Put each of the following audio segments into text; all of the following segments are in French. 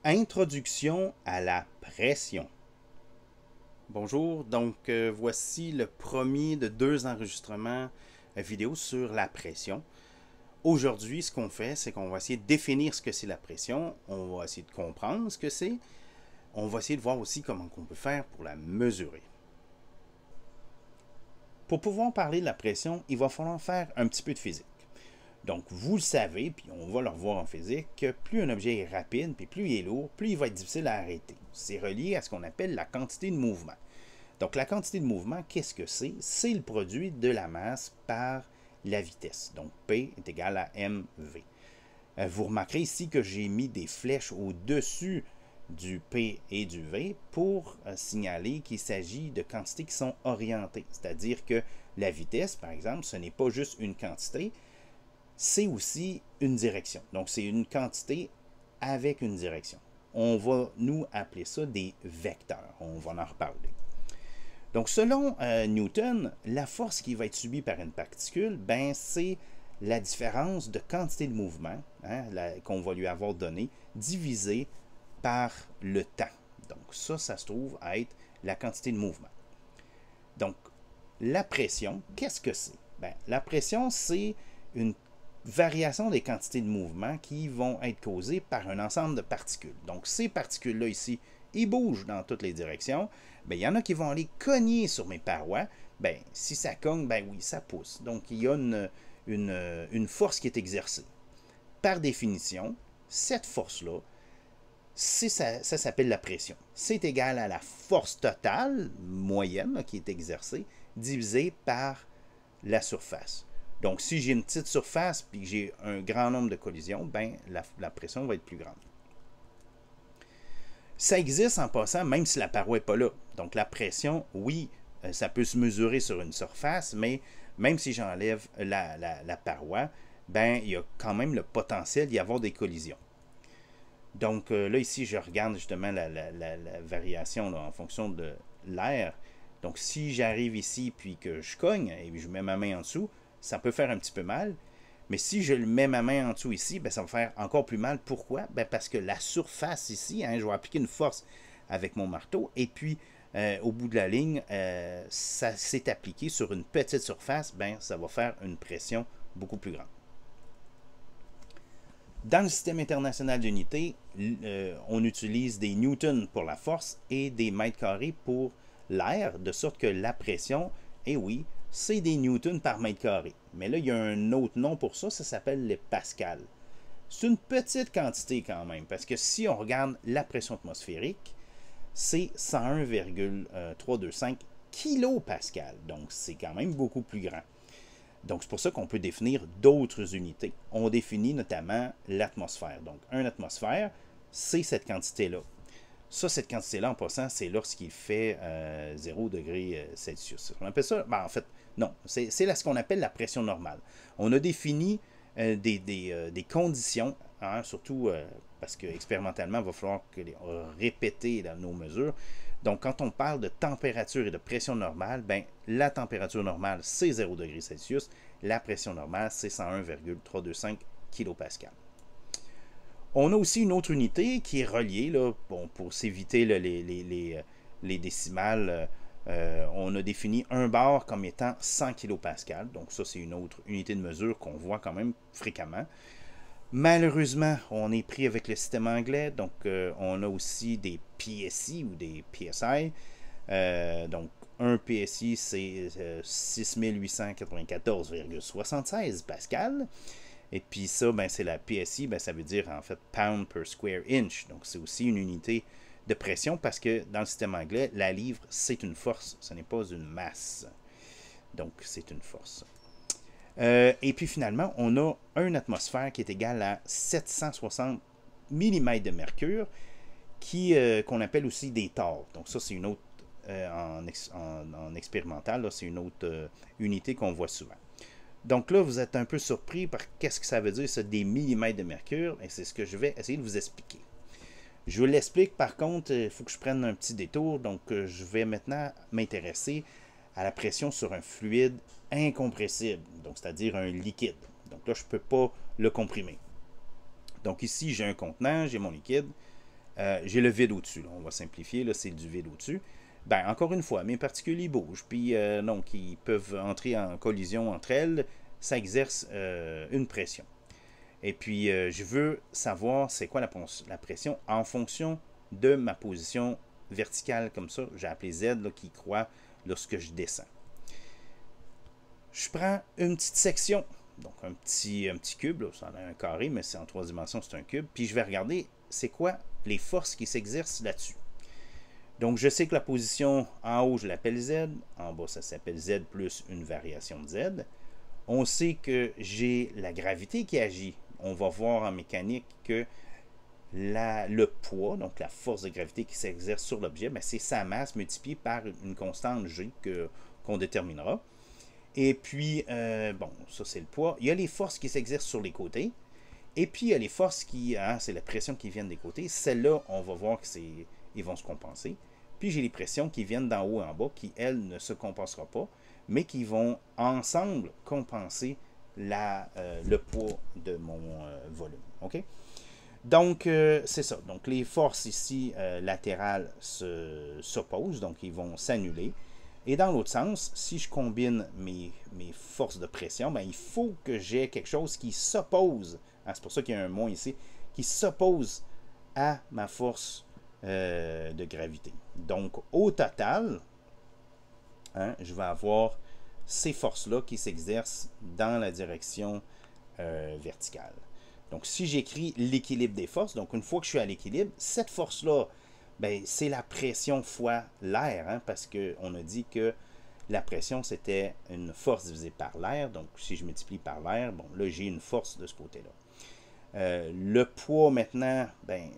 Introduction à la pression. Bonjour, donc voici le premier de deux enregistrements vidéo sur la pression. Aujourd'hui, ce qu'on fait, c'est qu'on va essayer de définir ce que c'est la pression, on va essayer de comprendre ce que c'est, on va essayer de voir aussi comment on peut faire pour la mesurer. Pour pouvoir parler de la pression, il va falloir faire un petit peu de physique. Donc, vous le savez, puis on va le revoir en physique, que plus un objet est rapide, puis plus il est lourd, plus il va être difficile à arrêter. C'est relié à ce qu'on appelle la quantité de mouvement. Donc, la quantité de mouvement, qu'est-ce que c'est? C'est le produit de la masse par la vitesse. Donc, P est égal à mv. Vous remarquerez ici que j'ai mis des flèches au-dessus du P et du V pour signaler qu'il s'agit de quantités qui sont orientées. C'est-à-dire que la vitesse, par exemple, ce n'est pas juste une quantité, c'est aussi une direction. Donc, c'est une quantité avec une direction. On va, nous, appeler ça des vecteurs. On va en reparler. Donc, selon Newton, la force qui va être subie par une particule, ben, c'est la différence de quantité de mouvement qu'on va lui avoir donné, divisée par le temps. Donc, ça se trouve à être la quantité de mouvement. Donc, la pression, qu'est-ce que c'est? Ben, la pression, c'est une variation des quantités de mouvement qui vont être causées par un ensemble de particules. Donc, ces particules-là ici, ils bougent dans toutes les directions. Bien, il y en a qui vont aller cogner sur mes parois. Bien, si ça cogne, ben oui, ça pousse. Donc, il y a une force qui est exercée. Par définition, cette force-là, ça s'appelle la pression. C'est égal à la force totale, moyenne, là, qui est exercée, divisée par la surface. Donc, si j'ai une petite surface et que j'ai un grand nombre de collisions, ben, la pression va être plus grande. Ça existe en passant, même si la paroi n'est pas là. Donc, la pression, oui, ça peut se mesurer sur une surface, mais même si j'enlève la paroi, ben, il y a quand même le potentiel d'y avoir des collisions. Donc, là, ici, je regarde justement la variation là, en fonction de l'air. Donc, si j'arrive ici puis que je cogne et je mets ma main en dessous, ça peut faire un petit peu mal. Mais si je le mets ma main en dessous ici, ben, ça va faire encore plus mal. Pourquoi? Ben, parce que la surface ici, je vais appliquer une force avec mon marteau. Et puis, au bout de la ligne, ça s'est appliqué sur une petite surface. Ben, ça va faire une pression beaucoup plus grande. Dans le système international d'unités, on utilise des newtons pour la force et des mètres carrés pour l'air, de sorte que la pression, et oui, c'est des newtons par mètre carré. Mais là, il y a un autre nom pour ça, ça s'appelle les pascals. C'est une petite quantité quand même, parce que si on regarde la pression atmosphérique, c'est 101,325 kilopascal. Donc, c'est quand même beaucoup plus grand. Donc, c'est pour ça qu'on peut définir d'autres unités. On définit notamment l'atmosphère. Donc, une atmosphère, c'est cette quantité-là. Ça, cette quantité-là, en passant, c'est lorsqu'il fait 0 degré Celsius. On appelle ça, ben, en fait, non, c'est ce qu'on appelle la pression normale. On a défini des conditions, surtout parce qu'expérimentalement, il va falloir répéter dans nos mesures. Donc, quand on parle de température et de pression normale, ben, la température normale, c'est 0 degré Celsius. La pression normale, c'est 101,325 kPa. On a aussi une autre unité qui est reliée, là, bon, pour s'éviter les décimales, on a défini un bar comme étant 100 kPa. Donc ça, c'est une autre unité de mesure qu'on voit quand même fréquemment. Malheureusement, on est pris avec le système anglais, donc on a aussi des PSI ou des PSI. Donc, un PSI, c'est 6894,76 pascal. Et puis ça, ben, c'est la PSI, ben, ça veut dire en fait pound per square inch. Donc, c'est aussi une unité de pression parce que dans le système anglais, la livre, c'est une force, ce n'est pas une masse. Donc, c'est une force. Et puis finalement, on a une atmosphère qui est égale à 760 mm de mercure, qu'on appelle aussi des torts. Donc ça, c'est une autre, en expérimental, c'est une autre unité qu'on voit souvent. Donc là, vous êtes un peu surpris par qu'est-ce que ça veut dire, ça, des millimètres de mercure, et c'est ce que je vais essayer de vous expliquer. Je vous l'explique, par contre, il faut que je prenne un petit détour, donc je vais maintenant m'intéresser à la pression sur un fluide incompressible, donc c'est-à-dire un liquide. Donc là, je ne peux pas le comprimer. Donc ici, j'ai un contenant, j'ai mon liquide, j'ai le vide au-dessus. On va simplifier, là, c'est du vide au-dessus. Ben, encore une fois, mes particules ils bougent, puis donc ils peuvent entrer en collision entre elles, ça exerce une pression. Et puis, je veux savoir c'est quoi la pression en fonction de ma position verticale, comme ça. J'ai appelé Z là, qui croît lorsque je descends. Je prends une petite section, donc un petit cube, là, ça en a un carré, mais c'est en 3 dimensions, c'est un cube. Puis je vais regarder c'est quoi les forces qui s'exercent là-dessus. Donc, je sais que la position en haut, je l'appelle Z. En bas, ça s'appelle Z plus une variation de Z. On sait que j'ai la gravité qui agit. On va voir en mécanique que le poids, donc la force de gravité qui s'exerce sur l'objet, c'est sa masse multipliée par une constante G qu'on déterminera. Et puis, bon, ça c'est le poids. Il y a les forces qui s'exercent sur les côtés. Et puis, il y a les forces qui, c'est la pression qui viennent des côtés. Celles-là, on va voir qu'ils vont se compenser. Puis, j'ai les pressions qui viennent d'en haut et en bas, qui, elles, ne se compenseront pas, mais qui vont ensemble compenser le poids de mon volume. OK? Donc, c'est ça. Donc, les forces ici latérales s'opposent, donc ils vont s'annuler. Et dans l'autre sens, si je combine mes forces de pression, il faut que j'ai quelque chose qui s'oppose. C'est pour ça qu'il y a un moins ici, qui s'oppose à ma force de gravité. Donc, au total, je vais avoir ces forces-là qui s'exercent dans la direction verticale. Donc, si j'écris l'équilibre des forces, donc une fois que je suis à l'équilibre, cette force-là, c'est la pression fois l'air, parce qu'on a dit que la pression, c'était une force divisée par l'air. Donc, si je multiplie par l'air, bon, là, j'ai une force de ce côté-là. Le poids, maintenant,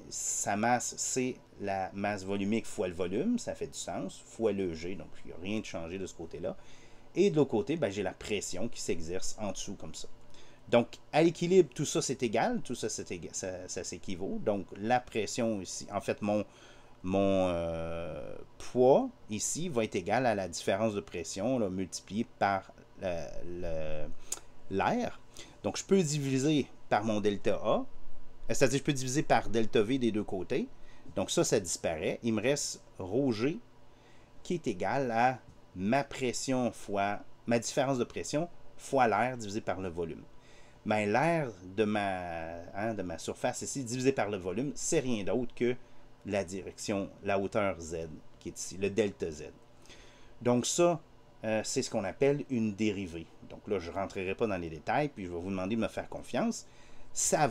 sa masse, c'est la masse volumique fois le volume, ça fait du sens, fois le G, donc il n'y a rien de changé de ce côté-là. Et de l'autre côté, j'ai la pression qui s'exerce en dessous comme ça. Donc, à l'équilibre, tout ça, c'est égal, tout ça, ça s'équivaut. Donc, la pression ici, en fait, mon poids ici va être égal à la différence de pression là, multipliée par l'air. Donc, je peux diviser par mon delta A, c'est-à-dire je peux diviser par delta V des deux côtés. Donc, ça disparaît. Il me reste rho G qui est égal à ma pression fois ma différence de pression fois l'air divisé par le volume. L'air de ma surface ici divisé par le volume, c'est rien d'autre que la direction, la hauteur Z qui est ici, le delta Z. Donc ça, c'est ce qu'on appelle une dérivée. Donc là, je ne rentrerai pas dans les détails, puis je vais vous demander de me faire confiance. Ça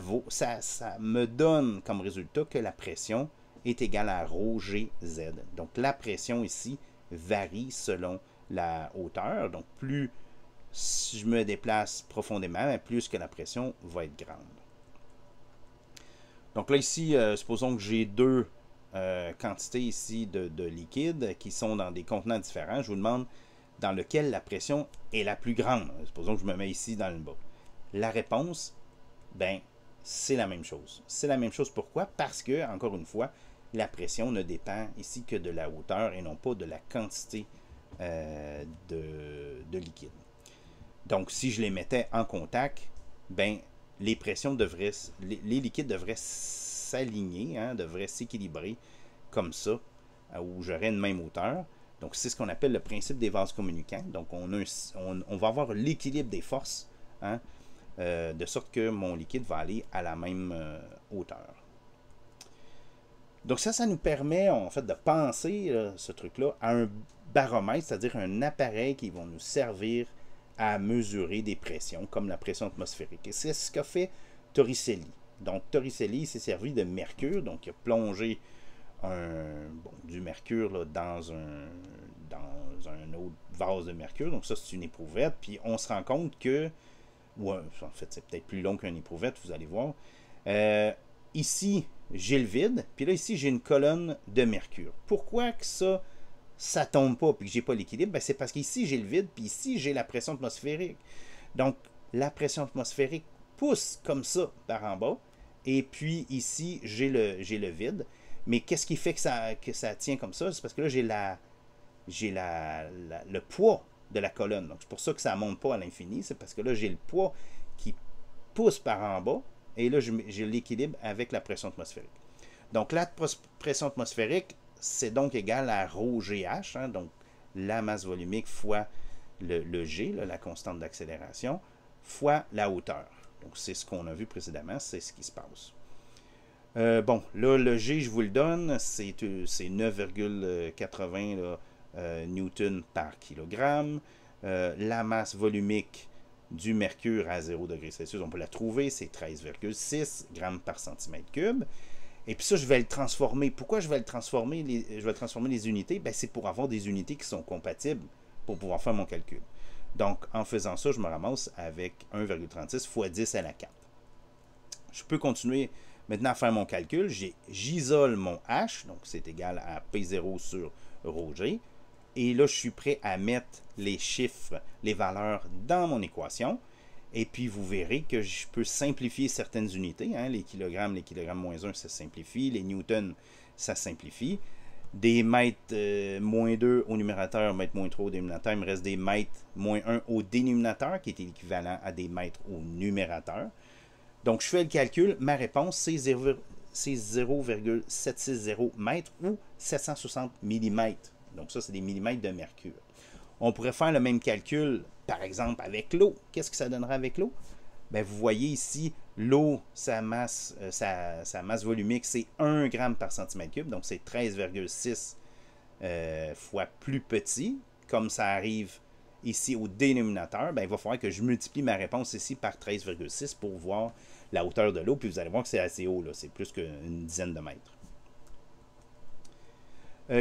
me donne comme résultat que la pression est égale à rho G Z. Donc la pression ici varie selon la hauteur. Donc plus je me déplace profondément, plus que la pression va être grande. Donc là ici, supposons que j'ai deux quantités ici de liquide qui sont dans des contenants différents. Je vous demande dans lequel la pression est la plus grande. Supposons que je me mets ici dans le bas. La réponse, c'est la même chose. C'est la même chose pourquoi? Parce que, encore une fois, la pression ne dépend ici que de la hauteur et non pas de la quantité de liquide. Donc, si je les mettais en contact, les pressions devraient, les liquides devraient s'aligner, devraient s'équilibrer comme ça, où j'aurais une même hauteur. Donc, c'est ce qu'on appelle le principe des vases communicants. Donc, on va avoir l'équilibre des forces, de sorte que mon liquide va aller à la même hauteur. Donc, ça nous permet, en fait, de penser, ce truc-là, à un baromètre, c'est-à-dire un appareil qui va nous servir à mesurer des pressions, comme la pression atmosphérique. Et c'est ce qu'a fait Torricelli. Donc, Torricelli s'est servi de mercure, donc il a plongé du mercure là, dans un autre vase de mercure. Donc, ça, c'est une éprouvette. Puis, on se rend compte que, en fait, c'est peut-être plus long qu'une éprouvette, vous allez voir. Ici, j'ai le vide, puis là, ici, j'ai une colonne de mercure. Pourquoi que ça tombe pas puis que j'ai pas l'équilibre? C'est parce qu'ici, j'ai le vide, puis ici, j'ai la pression atmosphérique. Donc, la pression atmosphérique pousse comme ça par en bas, et puis ici, j'ai le vide. Mais qu'est-ce qui fait que ça tient comme ça? C'est parce que là, j'ai le poids de la colonne. Donc, c'est pour ça que ça ne monte pas à l'infini. C'est parce que là, j'ai le poids qui pousse par en bas, et là, j'ai l'équilibre avec la pression atmosphérique. Donc, la pression atmosphérique, c'est donc égal à ρGH, hein, donc la masse volumique fois le G, là, la constante d'accélération, fois la hauteur. Donc, c'est ce qu'on a vu précédemment, c'est ce qui se passe. Bon, là, le G, je vous le donne, c'est 9,80 newtons par kilogramme. La masse volumique du mercure à 0 degré Celsius, on peut la trouver, c'est 13,6 grammes par centimètre cube. Et puis ça, je vais le transformer. Pourquoi je vais le transformer? Je vais transformer les unités? Ben, c'est pour avoir des unités qui sont compatibles pour pouvoir faire mon calcul. Donc, en faisant ça, je me ramasse avec 1,36 fois 10 à la 4. Je peux continuer maintenant à faire mon calcul. J'isole mon H, donc c'est égal à P0 sur ρg. Et là, je suis prêt à mettre les chiffres, les valeurs dans mon équation. Et puis, vous verrez que je peux simplifier certaines unités. Hein, les kilogrammes moins 1, ça simplifie. Les newtons, ça simplifie. Des mètres moins 2 au numérateur, mètres moins 3 au dénominateur. Il me reste des mètres moins 1 au dénominateur, qui est équivalent à des mètres au numérateur. Donc, je fais le calcul. Ma réponse, c'est 0,760 mètres ou 760 mm. Donc, ça, c'est des millimètres de mercure. On pourrait faire le même calcul, par exemple, avec l'eau. Qu'est-ce que ça donnerait avec l'eau? Bien, vous voyez ici, l'eau, sa masse volumique, c'est 1 gramme par centimètre cube. Donc, c'est 13,6 fois plus petit. Comme ça arrive ici au dénominateur, bien, il va falloir que je multiplie ma réponse ici par 13,6 pour voir la hauteur de l'eau. Puis, vous allez voir que c'est assez haut. C'est plus qu'une dizaine de mètres.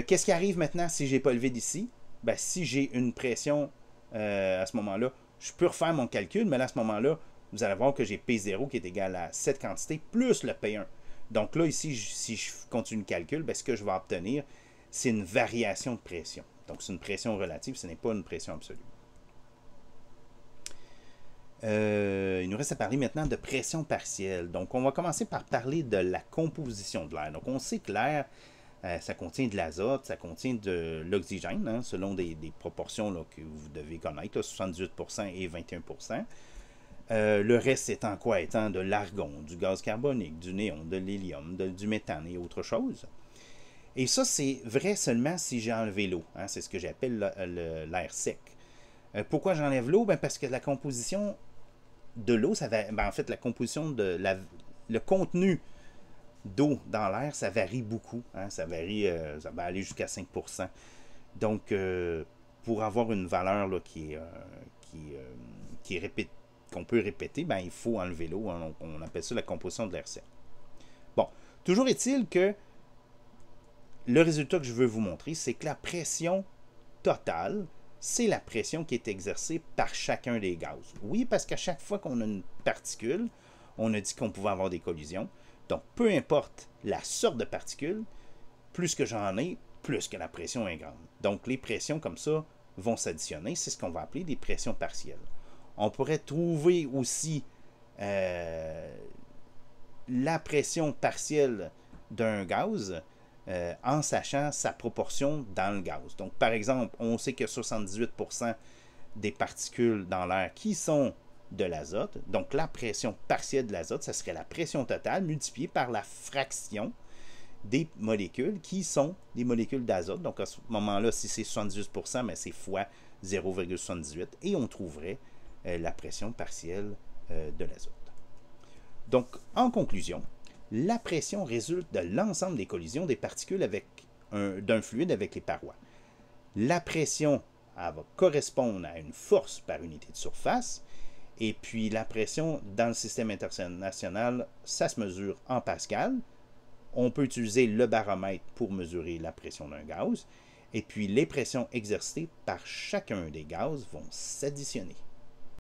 Qu'est-ce qui arrive maintenant si je n'ai pas le vide ici? Ben, si j'ai une pression à ce moment-là, je peux refaire mon calcul, mais là, à ce moment-là, vous allez voir que j'ai P0 qui est égal à cette quantité plus le P1. Donc là, ici, si je continue le calcul, ben, ce que je vais obtenir, c'est une variation de pression. Donc, c'est une pression relative, ce n'est pas une pression absolue. Il nous reste à parler maintenant de pression partielle. Donc, on va commencer par parler de la composition de l'air. Donc, on sait que l'air, ça contient de l'azote, ça contient de l'oxygène, hein, selon des proportions là, que vous devez connaître, là, 78% et 21%. Le reste étant quoi? Étant de l'argon, du gaz carbonique, du néon, de l'hélium, du méthane et autre chose. Et ça, c'est vrai seulement si j'ai enlevé l'eau. Hein, c'est ce que j'appelle l'air sec. Pourquoi j'enlève l'eau? Ben parce que la composition de l'eau, en fait, la composition de le contenu d'eau dans l'air, ça varie beaucoup. Hein, ça varie, ça va aller jusqu'à 5%. Donc, pour avoir une valeur là, qui est répétée, qu'on peut répéter, ben, il faut enlever l'eau. Hein, on appelle ça la composition de l'air sec. Bon, toujours est-il que le résultat que je veux vous montrer, c'est que la pression totale, c'est la pression qui est exercée par chacun des gaz. Oui, parce qu'à chaque fois qu'on a une particule, on a dit qu'on pouvait avoir des collisions. Donc, peu importe la sorte de particule, plus que j'en ai, plus que la pression est grande. Donc, les pressions comme ça vont s'additionner. C'est ce qu'on va appeler des pressions partielles. On pourrait trouver aussi la pression partielle d'un gaz en sachant sa proportion dans le gaz. Donc, par exemple, on sait que 78% des particules dans l'air qui sont de l'azote. Donc, la pression partielle de l'azote, ça serait la pression totale multipliée par la fraction des molécules qui sont des molécules d'azote. Donc, à ce moment-là, si c'est 78%, mais c'est fois 0,78 et on trouverait la pression partielle de l'azote. Donc, en conclusion, la pression résulte de l'ensemble des collisions des particules d'un fluide avec les parois. La pression elle va correspondre à une force par unité de surface. Et puis la pression dans le système international, ça se mesure en pascal. On peut utiliser le baromètre pour mesurer la pression d'un gaz. Et puis les pressions exercées par chacun des gaz vont s'additionner.